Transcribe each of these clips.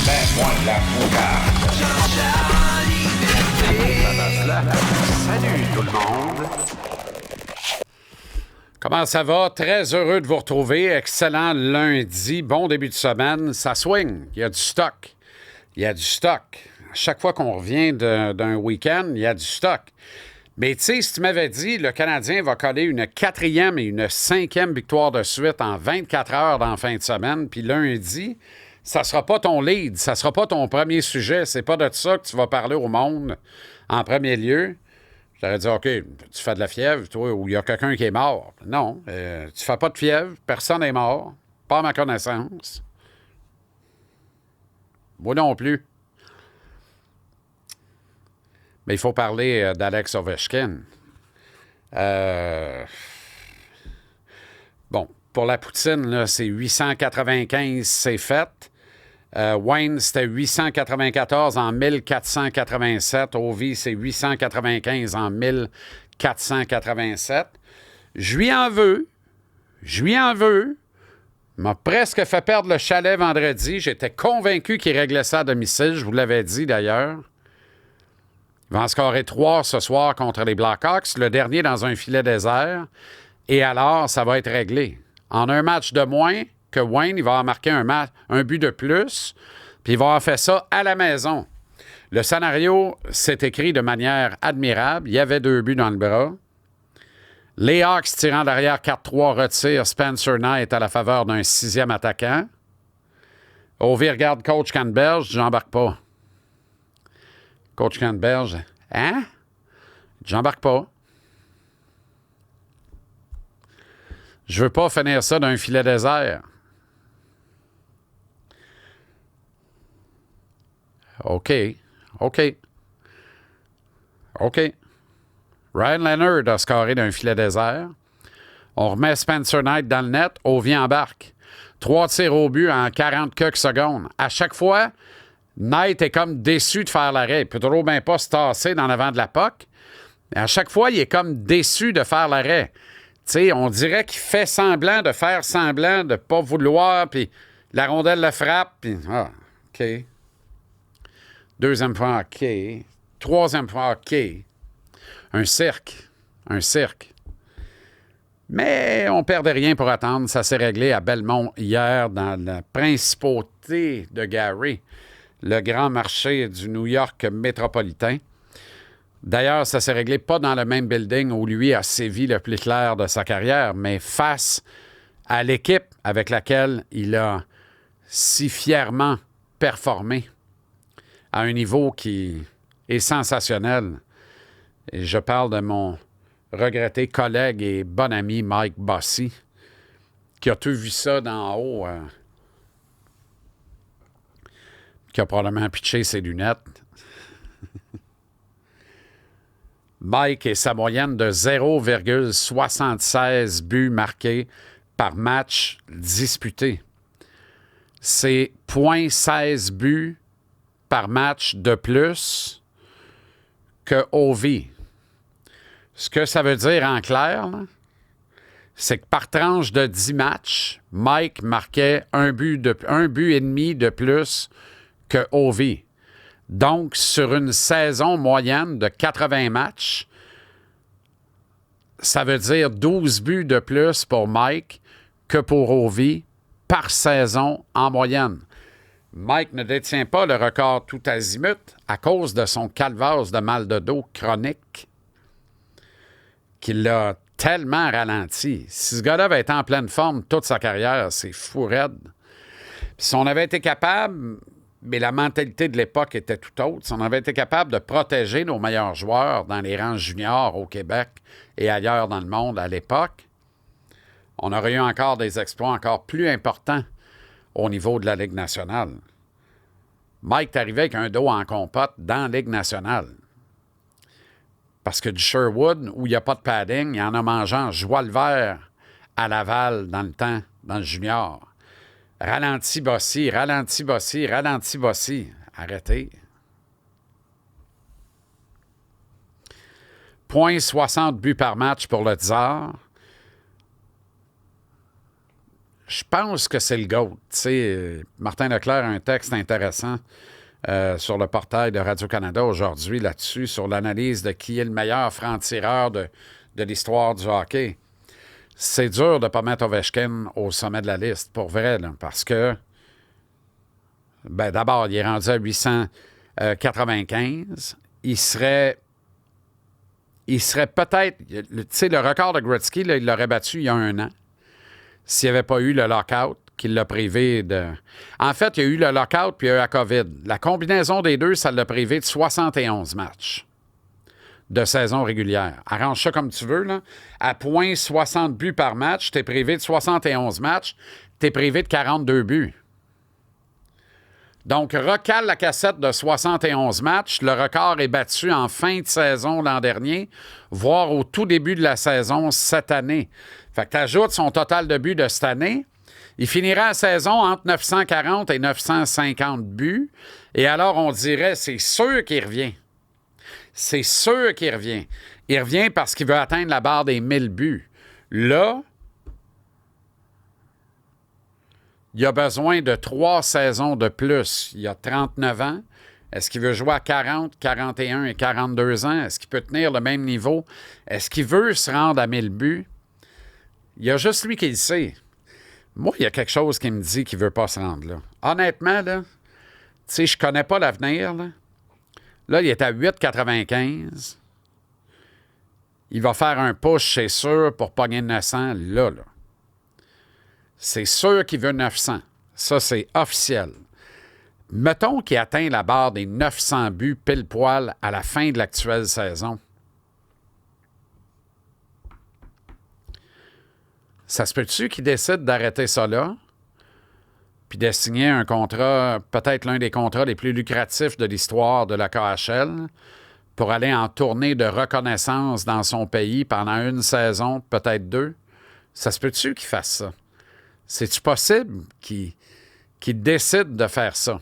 Mets-moi de la moutarde. Salut tout le monde. Comment ça va? Très heureux de vous retrouver. Excellent lundi. Bon début de semaine. Ça swing. Il y a du stock. Il y a du stock. À chaque fois qu'on revient d'un week-end, il y a du stock. Mais tu sais, si tu m'avais dit le Canadien va coller une 4e et une 5e victoire de suite en 24 heures dans la fin de semaine, puis lundi, ça sera pas ton lead, ça sera pas ton premier sujet. C'est pas de ça que tu vas parler au monde en premier lieu. Je t'aurais dit, OK, tu fais de la fièvre, toi, ou il y a quelqu'un qui est mort. Non, tu fais pas de fièvre, personne n'est mort, pas à ma connaissance. Moi non plus. Mais il faut parler d'Alex Ovechkin. Bon, pour la poutine, là, c'est 895, c'est fait. Wayne, c'était 894 en 1487. Ovi, c'est 895 en 1487. Je lui en veux. Il m'a presque fait perdre le chalet vendredi. J'étais convaincu qu'il réglait ça à domicile. Je vous l'avais dit, d'ailleurs. Il va en scorer 3 ce soir contre les Blackhawks. Le dernier dans un filet désert. Et alors, ça va être réglé. En un match de moins que Wayne, il va avoir marqué un but de plus, puis il va avoir fait ça à la maison. Le scénario s'est écrit de manière admirable. Il y avait 2 buts dans le bras. Les Hawks tirant derrière 4-3 retirent Spencer Knight à la faveur d'un 6e attaquant. Ovi regarde Coach Canberge, j'embarque pas. Coach Canberge, hein? J'embarque pas. Je veux pas finir ça d'un filet désert. OK. Ryan Leonard a scoré d'un filet désert. On remet Spencer Knight dans le net. Ovi embarque. 3 tirs au but en 40 quelques secondes. À chaque fois, Knight est comme déçu de faire l'arrêt. Il peut toujours bien pas se tasser dans l'avant de la puck. À chaque fois, il est comme déçu de faire l'arrêt. Tu sais, on dirait qu'il fait semblant de faire semblant de pas vouloir, puis la rondelle le frappe, puis OK. 2e fois, OK. 3e fois, OK. Un cirque. Mais on perdait rien pour attendre. Ça s'est réglé à Belmont hier dans la principauté de Gary, le grand marché du New York métropolitain. D'ailleurs, ça s'est réglé pas dans le même building où lui a sévi le plus clair de sa carrière, mais face à l'équipe avec laquelle il a si fièrement performé à un niveau qui est sensationnel. Et je parle de mon regretté collègue et bon ami Mike Bossy, qui a tout vu ça d'en haut, qui a probablement pitché ses lunettes. Mike et sa moyenne de 0,76 buts marqués par match disputé. C'est 0,16 buts par match de plus que Ovi. Ce que ça veut dire en clair, là, c'est que par tranche de 10 matchs, Mike marquait un but et demi de plus que Ovi. Donc, sur une saison moyenne de 80 matchs, ça veut dire 12 buts de plus pour Mike que pour Ovi par saison en moyenne. Mike ne détient pas le record tout azimut à cause de son calvaire de mal de dos chronique qui l'a tellement ralenti. Si ce gars-là avait été en pleine forme toute sa carrière, c'est fou raide. Puis si on avait été capable... Mais la mentalité de l'époque était tout autre. Si on avait été capable de protéger nos meilleurs joueurs dans les rangs juniors au Québec et ailleurs dans le monde à l'époque, on aurait eu encore des exploits encore plus importants au niveau de la Ligue nationale. Mike est arrivé avec un dos en compote dans la Ligue nationale. Parce que du Sherwood, où il n'y a pas de padding, il en a mangé en joie le vert à Laval dans le temps, dans le junior. Ralenti Bossy. Arrêtez. .60 buts par match pour le Tsar. Je pense que c'est le GOAT. Tu sais, Martin Leclerc a un texte intéressant sur le portail de Radio-Canada aujourd'hui là-dessus, sur l'analyse de qui est le meilleur franc-tireur de l'histoire du hockey. C'est dur de ne pas mettre Ovechkin au sommet de la liste, pour vrai, là, parce que, ben, d'abord, il est rendu à 895. Il serait peut-être, tu sais, le record de Gretzky, là, il l'aurait battu il y a 1 an, s'il n'y avait pas eu le lockout qui l'a privé de... En fait, il y a eu le lockout puis il y a eu la COVID. La combinaison des deux, ça l'a privé de 71 matchs de saison régulière. Arrange ça comme tu veux, là. À point 60 buts par match, t'es privé de 71 matchs, t'es privé de 42 buts. Donc, recale la cassette de 71 matchs. Le record est battu en fin de saison l'an dernier, voire au tout début de la saison cette année. Fait que t'ajoutes son total de buts de cette année. Il finira la saison entre 940 et 950 buts. Et alors, on dirait, c'est sûr qu'il revient. C'est sûr qu'il revient. Il revient parce qu'il veut atteindre la barre des 1000 buts. Là, il a besoin de 3 saisons de plus. Il a 39 ans. Est-ce qu'il veut jouer à 40, 41 et 42 ans? Est-ce qu'il peut tenir le même niveau? Est-ce qu'il veut se rendre à 1000 buts? Il y a juste lui qui le sait. Moi, il y a quelque chose qui me dit qu'il ne veut pas se rendre là. Honnêtement, là, tu sais, je connais pas l'avenir, là. Là, il est à 8,95. Il va faire un push, c'est sûr, pour pogner 900, là. C'est sûr qu'il veut 900. Ça, c'est officiel. Mettons qu'il atteint la barre des 900 buts pile-poil à la fin de l'actuelle saison. Ça se peut-tu qu'il décide d'arrêter ça là, puis de signer un contrat, peut-être l'un des contrats les plus lucratifs de l'histoire de la KHL, pour aller en tournée de reconnaissance dans son pays pendant 1 saison, peut-être 2? Ça se peut-tu qu'il fasse ça? C'est-tu possible qu'il décide de faire ça?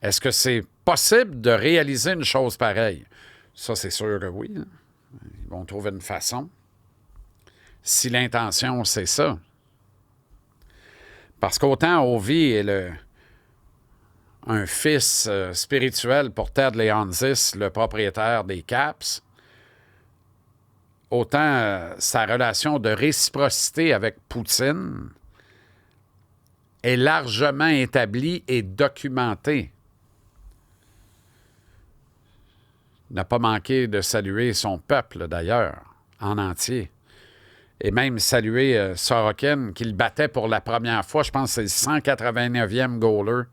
Est-ce que c'est possible de réaliser une chose pareille? Ça, c'est sûr que oui. Hein. Ils vont trouver une façon. Si l'intention, c'est ça. Parce qu'autant Ovi est un fils spirituel pour Ted Leonsis, le propriétaire des Caps, autant sa relation de réciprocité avec Poutine est largement établie et documentée. Il n'a pas manqué de saluer son peuple, d'ailleurs, en entier. Et même saluer Sorokin, qui le battait pour la première fois. Je pense que c'est le 189e goaler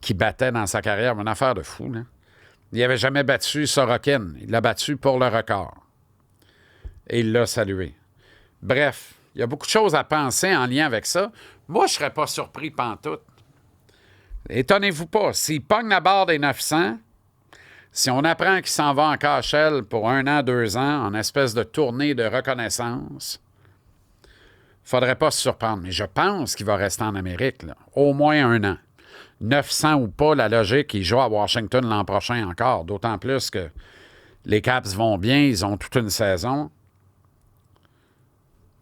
qu'il battait dans sa carrière. Une affaire de fou, là. Il n'avait jamais battu Sorokin. Il l'a battu pour le record. Et il l'a salué. Bref, il y a beaucoup de choses à penser en lien avec ça. Moi, je ne serais pas surpris pantoute. Étonnez-vous pas. S'il pogne la barre des 900, si on apprend qu'il s'en va en KHL pour 1 an, 2 ans, en espèce de tournée de reconnaissance, faudrait pas se surprendre. Mais je pense qu'il va rester en Amérique, là, au moins 1 an. 900 ou pas, la logique, il joue à Washington l'an prochain encore. D'autant plus que les Caps vont bien, ils ont toute une saison.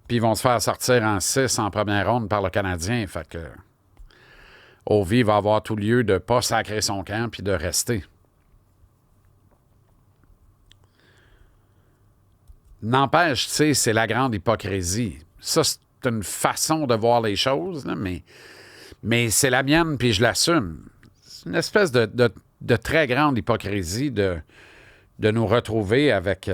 Puis ils vont se faire sortir en 6 en première ronde par le Canadien. Fait que Ovi va avoir tout lieu de ne pas sacrer son camp puis de rester. N'empêche, tu sais, c'est la grande hypocrisie. Ça, c'est une façon de voir les choses, là, mais c'est la mienne, puis je l'assume. C'est une espèce de très grande hypocrisie de nous retrouver avec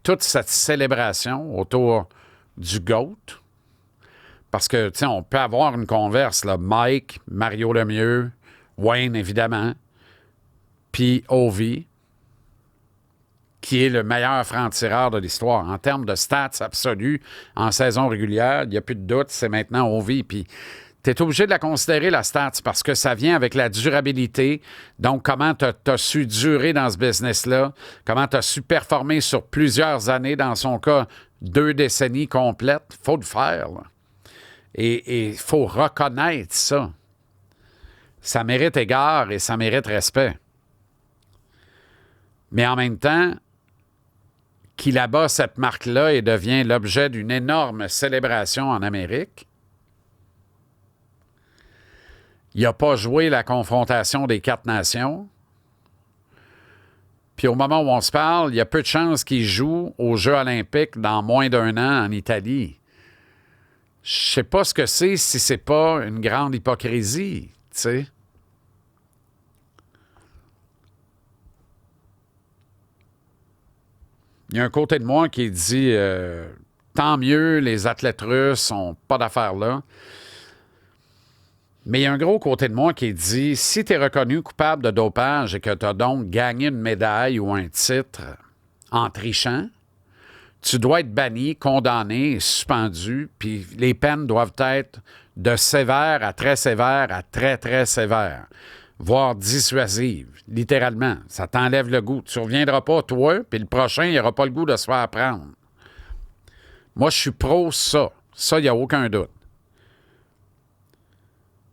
toute cette célébration autour du GOAT. Parce que, tu sais, on peut avoir une converse, là, Mike, Mario Lemieux, Wayne, évidemment, puis Ovi, qui est le meilleur franc-tireur de l'histoire. En termes de stats absolus, en saison régulière, il n'y a plus de doute, c'est maintenant Ovi. Puis tu es obligé de la considérer, la stats, parce que ça vient avec la durabilité. Donc, comment tu as su durer dans ce business-là, comment tu as su performer sur plusieurs années, dans son cas, 2 décennies complètes. Il faut le faire, là. Et il faut reconnaître ça. Ça mérite égard et ça mérite respect. Mais en même temps, qu'il abat cette marque-là et devient l'objet d'une énorme célébration en Amérique. Il n'a pas joué la confrontation des 4 nations. Puis au moment où on se parle, il y a peu de chances qu'il joue aux Jeux olympiques dans moins d'1 an en Italie. Je sais pas ce que c'est si c'est pas une grande hypocrisie, tu sais. Il y a un côté de moi qui dit tant mieux, les athlètes russes n'ont pas d'affaires là. Mais il y a un gros côté de moi qui dit si tu es reconnu coupable de dopage et que tu as donc gagné une médaille ou un titre en trichant, tu dois être banni, condamné, suspendu, puis les peines doivent être de sévères à très sévères à très, très sévères, voire dissuasives, littéralement. Ça t'enlève le goût. Tu ne reviendras pas, toi, puis le prochain, il n'aura pas le goût de se faire prendre. Moi, je suis pro ça. Ça, il n'y a aucun doute.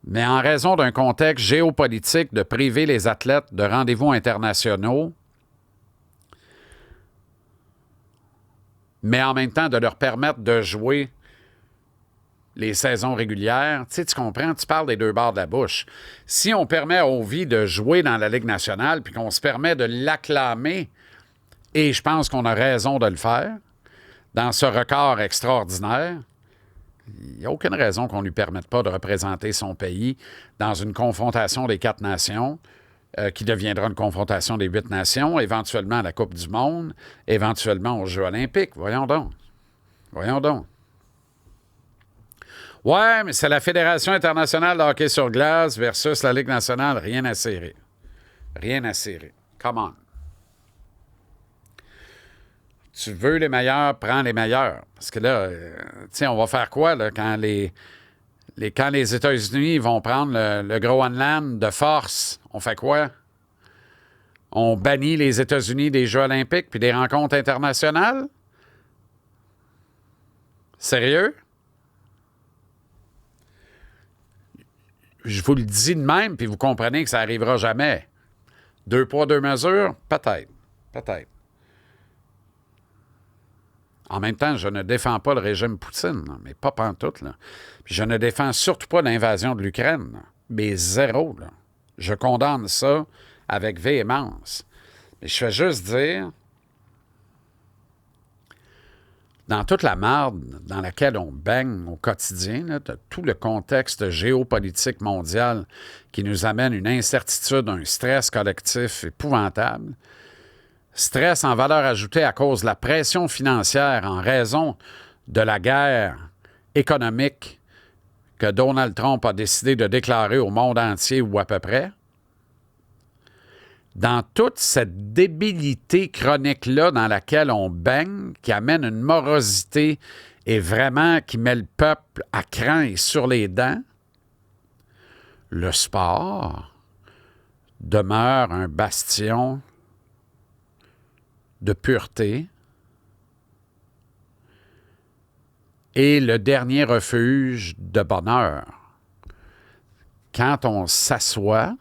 Mais en raison d'un contexte géopolitique de priver les athlètes de rendez-vous internationaux, mais en même temps de leur permettre de jouer les saisons régulières, tu comprends, tu parles des deux bords de la bouche. Si on permet à Ovi de jouer dans la Ligue nationale puis qu'on se permet de l'acclamer, et je pense qu'on a raison de le faire, dans ce record extraordinaire, il n'y a aucune raison qu'on ne lui permette pas de représenter son pays dans une confrontation des 4 nations, qui deviendra une confrontation des 8 nations, éventuellement à la Coupe du Monde, éventuellement aux Jeux olympiques. Voyons donc. Voyons donc. Ouais, mais c'est la Fédération internationale de hockey sur glace versus la Ligue nationale. Rien à serrer. Rien à serrer. Come on. Tu veux les meilleurs, prends les meilleurs. Parce que là, tu sais, on va faire quoi là, quand les États-Unis vont prendre le Groenland de force? On fait quoi? On bannit les États-Unis des Jeux olympiques puis des rencontres internationales? Sérieux? Je vous le dis de même, puis vous comprenez que ça n'arrivera jamais. 2 poids, 2 mesures? Peut-être. Peut-être. En même temps, je ne défends pas le régime Poutine, là, mais pas pantoute. Là. Puis je ne défends surtout pas l'invasion de l'Ukraine, là, mais zéro. Là. Je condamne ça avec véhémence. Mais je fais juste dire, dans toute la marde dans laquelle on baigne au quotidien, là, tout le contexte géopolitique mondial qui nous amène une incertitude, un stress collectif épouvantable, stress en valeur ajoutée à cause de la pression financière en raison de la guerre économique que Donald Trump a décidé de déclarer au monde entier ou à peu près. Dans toute cette débilité chronique-là dans laquelle on baigne, qui amène une morosité et vraiment qui met le peuple à cran et sur les dents, le sport demeure un bastion de pureté et le dernier refuge de bonheur. Quand on s'assoit,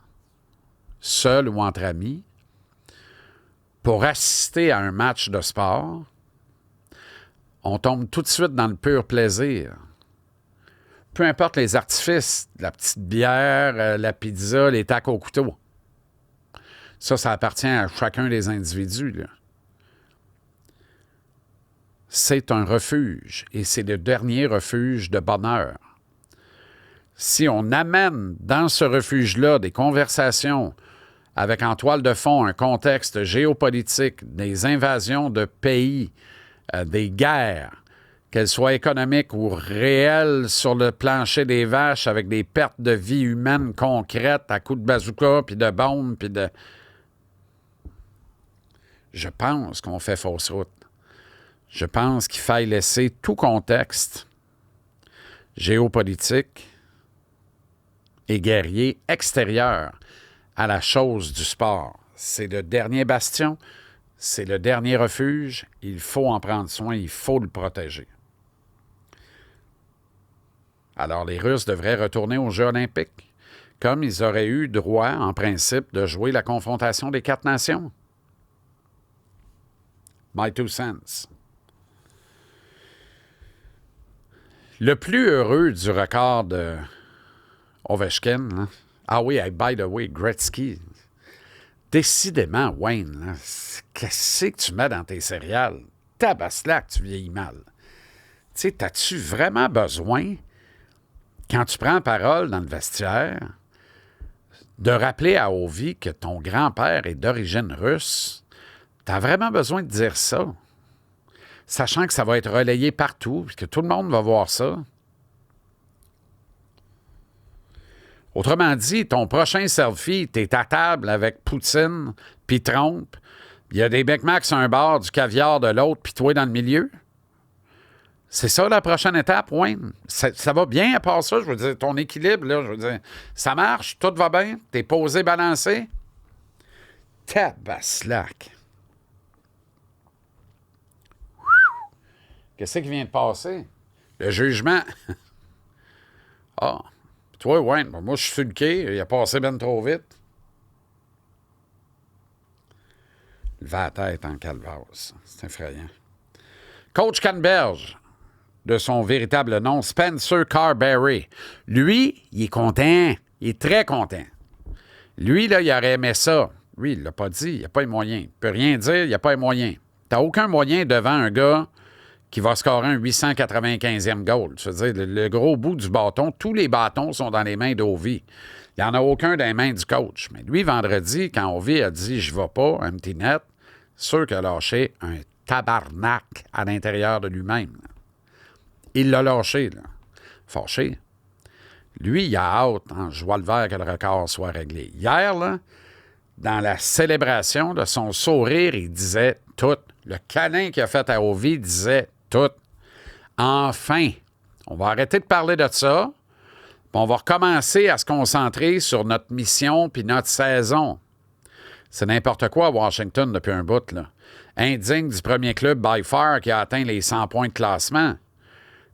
seul ou entre amis, pour assister à un match de sport, on tombe tout de suite dans le pur plaisir. Peu importe les artifices, la petite bière, la pizza, les tacos au couteau. Ça appartient à chacun des individus, là. C'est un refuge et c'est le dernier refuge de bonheur. Si on amène dans ce refuge-là des conversations avec en toile de fond un contexte géopolitique, des invasions de pays, des guerres, qu'elles soient économiques ou réelles sur le plancher des vaches avec des pertes de vie humaines concrètes à coups de bazooka puis de bombes puis de... Je pense qu'on fait fausse route. Je pense qu'il faille laisser tout contexte géopolitique et guerrier extérieur à la chose du sport. C'est le dernier bastion, c'est le dernier refuge. Il faut en prendre soin, il faut le protéger. Alors, les Russes devraient retourner aux Jeux olympiques, comme ils auraient eu droit, en principe, de jouer la confrontation des 4 nations. My two cents. Le plus heureux du record de Ovechkin, là. Ah oui, by the way, Gretzky. Décidément, Wayne, là, qu'est-ce que tu mets dans tes céréales? Tabaslac, tu vieillis mal. Tu sais, t'as-tu vraiment besoin, quand tu prends parole dans le vestiaire, de rappeler à Ovi que ton grand-père est d'origine russe? T'as vraiment besoin de dire ça? Sachant que ça va être relayé partout, puis que tout le monde va voir ça. Autrement dit, ton prochain selfie, t'es à table avec Poutine, puis Trump, il y a des Big Macs sur un bord, du caviar de l'autre, puis toi dans le milieu. C'est ça la prochaine étape, Wayne? Ça va bien à part ça, je veux dire, ton équilibre, là, je veux dire, ça marche, tout va bien, t'es posé, balancé. Tabaslac. Qu'est-ce qui vient de passer? Le jugement. Ah. Toi, Wayne, moi, je suis sur le quai. Il a passé ben trop vite. Levé la tête en calvasse. C'est effrayant. Coach Canberge, de son véritable nom, Spencer Carberry. Lui, il est content. Il est très content. Lui, là, il aurait aimé ça. Lui, il l'a pas dit. Il n'a pas les moyens. Il peut rien dire. Il n'a pas les moyens. T'as aucun moyen devant un gars qui va scorer un 895e goal. Je veux dire, le gros bout du bâton, tous les bâtons sont dans les mains d'Ovi. Il n'y en a aucun dans les mains du coach. Mais lui, vendredi, quand Ovi a dit « je vais pas », un petit net, sûr qu'il a lâché un tabarnak à l'intérieur de lui-même. Il l'a lâché, là. Fâché. Lui, il a hâte, en joie le vert, que le record soit réglé. Hier, là, dans la célébration de son sourire, il disait tout. Le câlin qu'il a fait à Ovi disait tout. Enfin, on va arrêter de parler de ça, puis on va recommencer à se concentrer sur notre mission puis notre saison. C'est n'importe quoi à Washington depuis un bout, là. Indigne du premier club by far qui a atteint les 100 points de classement.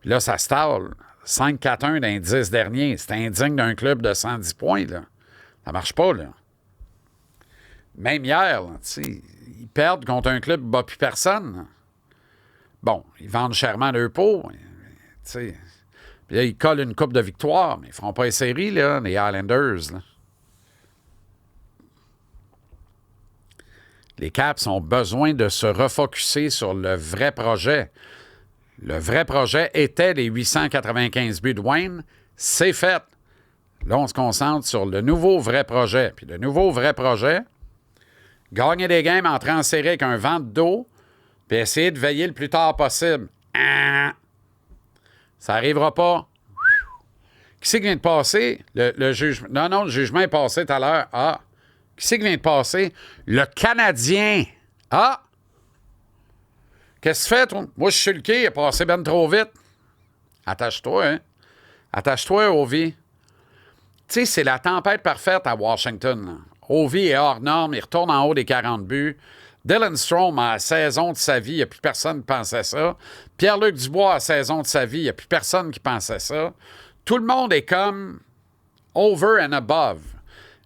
Puis là, ça stalle. 5-4-1 dans les 10 derniers. C'est indigne d'un club de 110 points, là. Ça marche pas, là. Même hier, là, ils perdent contre un club qui ne bat plus personne, là. Bon, ils vendent chèrement leur peau. Puis là, ils collent une coupe de victoire, mais ils ne feront pas les séries, là, les Islanders, là. Les Caps ont besoin de se refocusser sur le vrai projet. Le vrai projet était les 895 buts de Wayne. C'est fait. Là, on se concentre sur le nouveau vrai projet. Puis le nouveau vrai projet, gagner des games en transféré avec un vent de dos, puis essayer de veiller le plus tard possible. Ça n'arrivera pas. Qui c'est qui vient de passer? Le jugement. Non, le jugement est passé tout à l'heure. Ah. Qui c'est qui vient de passer? Le Canadien. Ah! Qu'est-ce que tu fais, toi? Moi, je suis sur le quai, il a passé ben trop vite. Attache-toi, hein? Attache-toi, Ovi. Tu sais, c'est la tempête parfaite à Washington, là. Ovi est hors norme, il retourne en haut des 40 buts. Dylan Strome a la saison de sa vie, il n'y a plus personne qui pensait ça. Pierre-Luc Dubois a la saison de sa vie, il n'y a plus personne qui pensait ça. Tout le monde est comme over and above.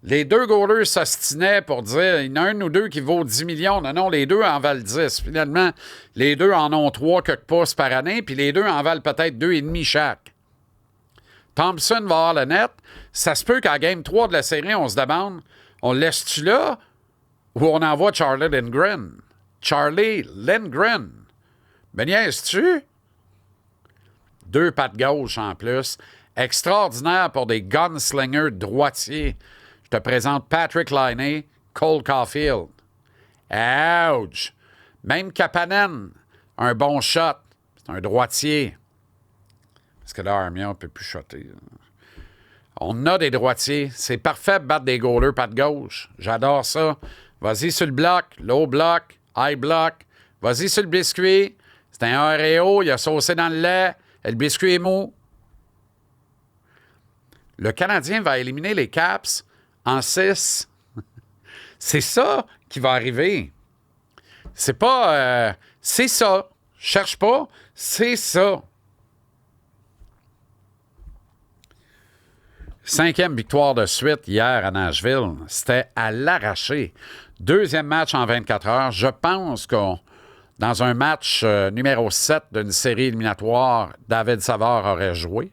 Les deux goalers s'ostinaient pour dire il y en a un ou deux qui vaut 10 millions. Non, les deux en valent 10. Finalement, les deux en ont 3 quelques pouces par année, puis les deux en valent peut-être 2,5 chaque. Thompson va avoir le net. Ça se peut qu'à Game 3 de la série, on se demande on le laisse-tu là ou on envoie Charlie Lindgren? Charlie Lindgren. Ben, niaises-tu? 2 pattes gauche en plus. Extraordinaire pour des gunslingers droitiers. Je te présente Patrick Laine, Cole Caulfield. Ouch! Même Kapanen, un bon shot. C'est un droitier. Parce que là, Armia ne peut plus shotter. On a des droitiers. C'est parfait de battre des goalers pas de gauche. J'adore ça. Vas-y sur le bloc, low bloc, high bloc. Vas-y sur le biscuit. C'est un Oreo, il a saucé dans le lait. Et le biscuit est mou. Le Canadien va éliminer les Caps en 6. C'est ça qui va arriver. C'est pas... c'est ça. Cherche pas. C'est ça. 5e victoire de suite hier à Nashville. C'était à l'arraché. 2e match en 24 heures. Je pense qu'on Dans un match numéro 7 d'une série éliminatoire, David Savard aurait joué.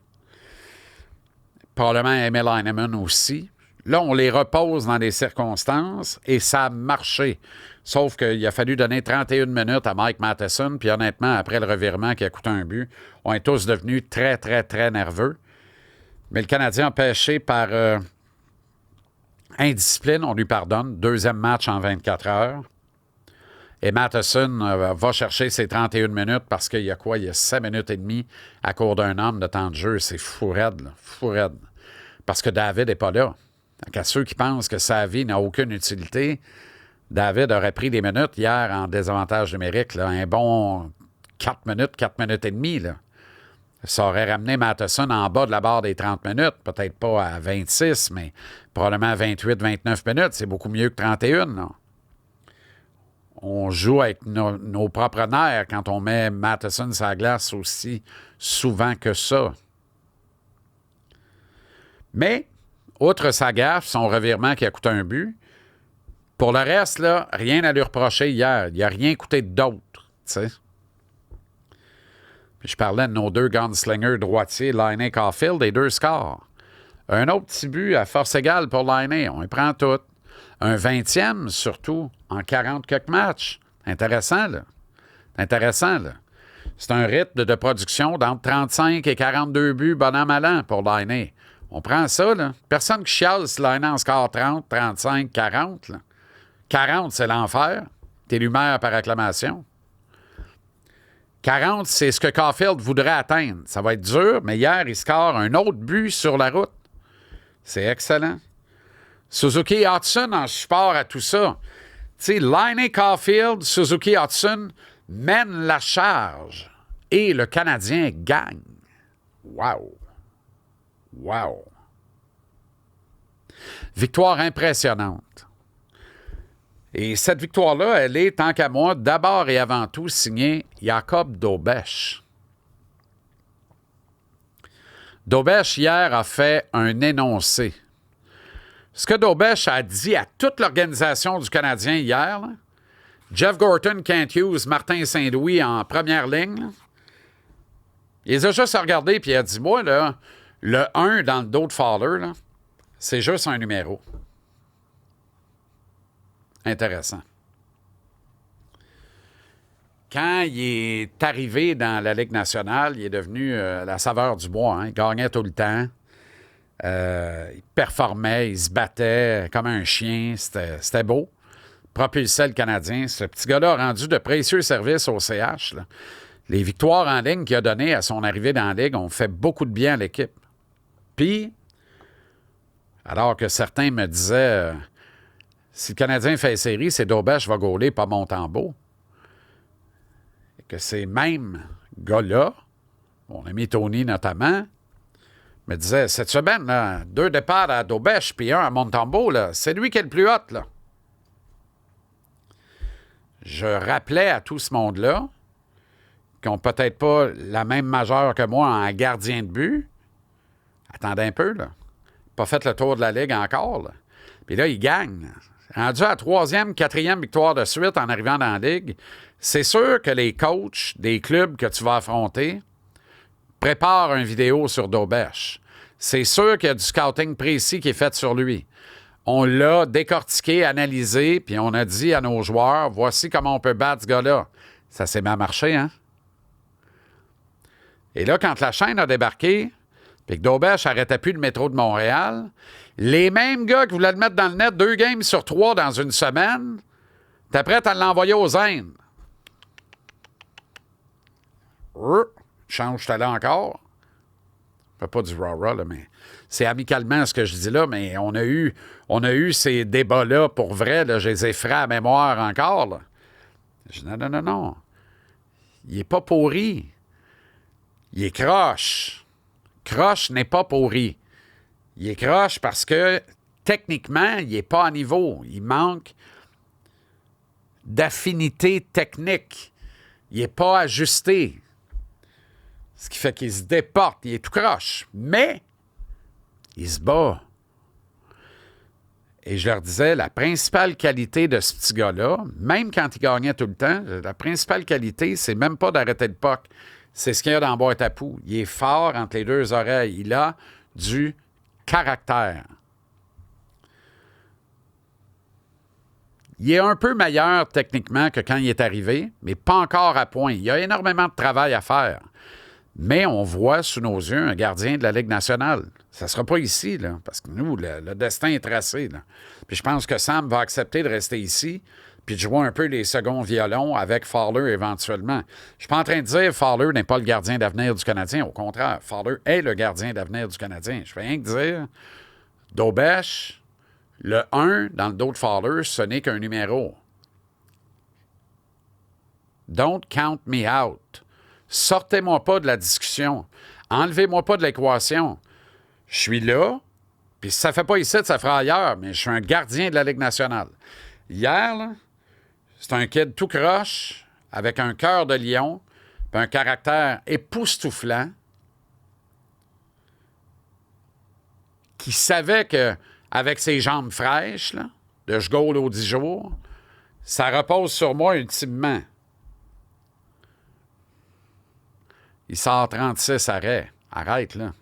Probablement Emil Heinemann aussi. Là, on les repose dans des circonstances et ça a marché. Sauf qu'il a fallu donner 31 minutes à Mike Matheson. Puis honnêtement, après le revirement qui a coûté un but, on est tous devenus très, très, très nerveux. Mais le Canadien a pêché par indiscipline. On lui pardonne. Deuxième match en 24 heures. Et Matheson va chercher ses 31 minutes parce qu'il y a quoi? Il y a 7 minutes et demie à court d'un homme de temps de jeu. C'est fou raide, là. Fou raide. Parce que David n'est pas là. Donc, à ceux qui pensent que sa vie n'a aucune utilité, David aurait pris des minutes hier en désavantage numérique. Là, un bon 4 minutes et demie. Là. Ça aurait ramené Matheson en bas de la barre des 30 minutes. Peut-être pas à 26, mais probablement à 28-29 minutes. C'est beaucoup mieux que 31. Là. On joue avec nos propres nerfs quand on met Matheson sur la glace aussi souvent que ça. Mais, outre sa gaffe, son revirement qui a coûté un but, pour le reste, là, rien à lui reprocher hier. Il n'a rien coûté d'autre, tu sais. Puis je parlais de nos deux gunslingers droitiers, Laine et Caulfield, et 2 scores. Un autre petit but à force égale pour Laine. On y prend tout. Un 20e, surtout, en 40 quelques matchs. Intéressant, là. Intéressant, là. C'est un rythme de production d'entre 35 et 42 buts, bon an, mal an, pour Laine. On prend ça, là. Personne qui chiale si Laine en score 30, 35, 40, là. 40, c'est l'enfer. T'es lumière par acclamation. 40, c'est ce que Caulfield voudrait atteindre. Ça va être dur, mais hier, il score un autre but sur la route. C'est excellent. Suzuki Hudson en support à tout ça. Tu sais, Laine Caulfield, Suzuki Hudson mènent la charge et le Canadien gagne. Wow! Wow! Victoire impressionnante. Et cette victoire-là, elle est, tant qu'à moi, d'abord et avant tout signée Jacob Dobeš. Dobeš, hier, a fait un énoncé. Ce que Dobeš a dit à toute l'organisation du Canadien hier, là, Jeff Gorton, Kent Hughes, Martin Saint-Louis en première ligne, là, il les a juste regardés et il a dit, moi, là, le 1 dans le dos de Fowler, là, c'est juste un numéro. Intéressant. Quand il est arrivé dans la Ligue nationale, il est devenu la saveur du bois. Hein? Il gagnait tout le temps. Il performait, il se battait comme un chien. C'était beau. Propulsait le Canadien. Ce petit gars-là a rendu de précieux services au CH. Là. Les victoires en ligne qu'il a données à son arrivée dans la Ligue ont fait beaucoup de bien à l'équipe. Puis, alors que certains me disaient... si le Canadien fait série, c'est Dobeš va gauler, pas Montembeault. Et que ces mêmes gars-là, mon ami Tony notamment, me disait, cette semaine, là, 2 départs à Dobeš puis 1 à Montembeault, là, c'est lui qui est le plus hot, là. Je rappelais à tout ce monde-là qui n'ont peut-être pas la même majeure que moi en gardien de but. Attendez un peu, là. Pas fait le tour de la Ligue encore, là. Puis là, il gagne, là. Rendu à la 3e, 4e victoire de suite en arrivant dans la Ligue, c'est sûr que les coachs des clubs que tu vas affronter préparent une vidéo sur Dobeš. C'est sûr qu'il y a du scouting précis qui est fait sur lui. On l'a décortiqué, analysé, puis on a dit à nos joueurs, voici comment on peut battre ce gars-là. Ça s'est bien marché, hein? Et là, quand la chaîne a débarqué, puis que Dobeš n'arrêtait plus le métro de Montréal, les mêmes gars qui voulaient le mettre dans le net 2 games sur 3 dans une semaine, t'es prêt à l'envoyer aux Indes. Change là encore. Je fais pas du rah-rah, là, mais c'est amicalement ce que je dis là, mais on a eu ces débats-là pour vrai, là, je les ai frais à mémoire encore. Là. Je dis non. Il est pas pourri. Il est croche. Croche n'est pas pourri. Il est croche parce que, techniquement, il n'est pas à niveau. Il manque d'affinité technique. Il n'est pas ajusté. Ce qui fait qu'il se déporte. Il est tout croche. Mais, il se bat. Et je leur disais, la principale qualité de ce petit gars-là, même quand il gagnait tout le temps, la principale qualité, c'est même pas d'arrêter le puck. C'est ce qu'il y a dans la boîte à poux. Il est fort entre les deux oreilles. Il a du caractère. Il est un peu meilleur techniquement que quand il est arrivé, mais pas encore à point. Il y a énormément de travail à faire. Mais on voit sous nos yeux un gardien de la Ligue nationale. Ça ne sera pas ici, là, parce que nous, le destin est tracé. Là. Puis je pense que Sam va accepter de rester ici puis de jouer un peu les seconds violons avec Fowler éventuellement. Je ne suis pas en train de dire que Fowler n'est pas le gardien d'avenir du Canadien. Au contraire, Fowler est le gardien d'avenir du Canadien. Je fais rien que dire, Dobèche, le 1 dans le dos de Fowler, ce n'est qu'un numéro. Don't count me out. Sortez-moi pas de la discussion. Enlevez-moi pas de l'équation. Je suis là, puis si ça ne fait pas ici, ça fera ailleurs, mais je suis un gardien de la Ligue nationale. Hier, là, c'est un kid tout croche, avec un cœur de lion, puis un caractère époustouflant, qui savait qu'avec ses jambes fraîches, là, de je goal aux 10 jours, ça repose sur moi ultimement. Il sort 36 arrêts. Arrête, là.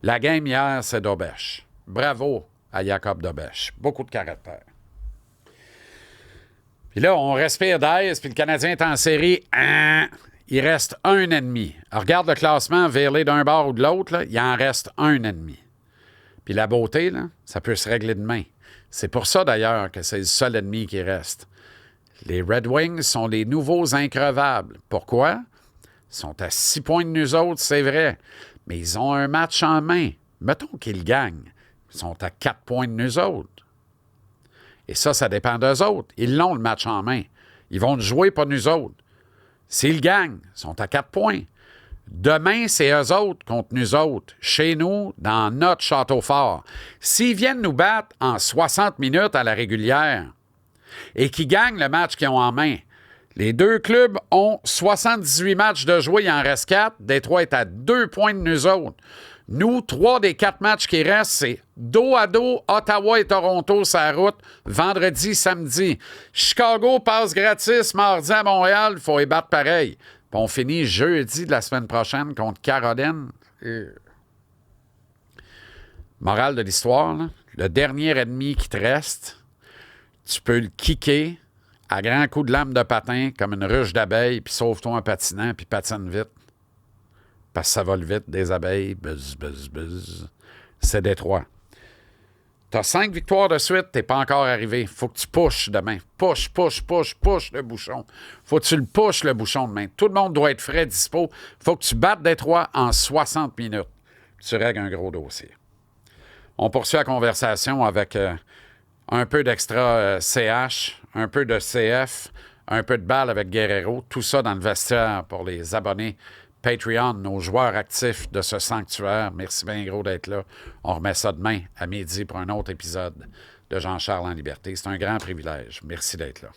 La game hier, c'est Dobèche. Bravo à Jacob Dobèche. Beaucoup de caractère. Puis là, on respire d'aise, puis le Canadien est en série. Il reste un ennemi. Alors, regarde le classement, viré d'un bord ou de l'autre, là, il en reste un ennemi. Puis la beauté, là, ça peut se régler demain. C'est pour ça, d'ailleurs, que c'est le seul ennemi qui reste. Les Red Wings sont les nouveaux increvables. Pourquoi? Ils sont à 6 points de nous autres, c'est vrai. Mais ils ont un match en main. Mettons qu'ils gagnent. Ils sont à 4 points de nous autres. Et ça dépend d'eux autres. Ils l'ont, le match en main. Ils vont le jouer, pas nous autres. S'ils gagnent, ils sont à 4 points. Demain, c'est eux autres contre nous autres, chez nous, dans notre château fort. S'ils viennent nous battre en 60 minutes à la régulière et qu'ils gagnent le match qu'ils ont en main, les deux clubs ont 78 matchs de jouer, il en reste 4. Détroit est à 2 points de nous autres. Nous, 3 des 4 matchs qui restent, c'est dos à dos, Ottawa et Toronto sur la route, vendredi, samedi. Chicago passe gratis mardi à Montréal, il faut les battre pareil. Puis on finit jeudi de la semaine prochaine contre Caroline. Morale de l'histoire, là, le dernier ennemi qui te reste, tu peux le kicker à grands coups de lame de patin, comme une ruche d'abeilles, puis sauve-toi en patinant, puis patine vite. Parce que ça vole vite, des abeilles. Buzz, buzz, buzz. C'est Détroit. T'as 5 victoires de suite, t'es pas encore arrivé. Faut que tu pushes demain. Push le bouchon. Faut que tu le pushes, le bouchon demain. Tout le monde doit être frais, dispo. Faut que tu battes Détroit en 60 minutes. Tu règles un gros dossier. On poursuit la conversation avec un peu d'extra CH, un peu de CF, un peu de balle avec Guerrero. Tout ça dans le vestiaire pour les abonnés Patreon, nos joueurs actifs de ce sanctuaire. Merci bien gros d'être là. On remet ça demain à midi pour un autre épisode de Jean-Charles en liberté. C'est un grand privilège. Merci d'être là.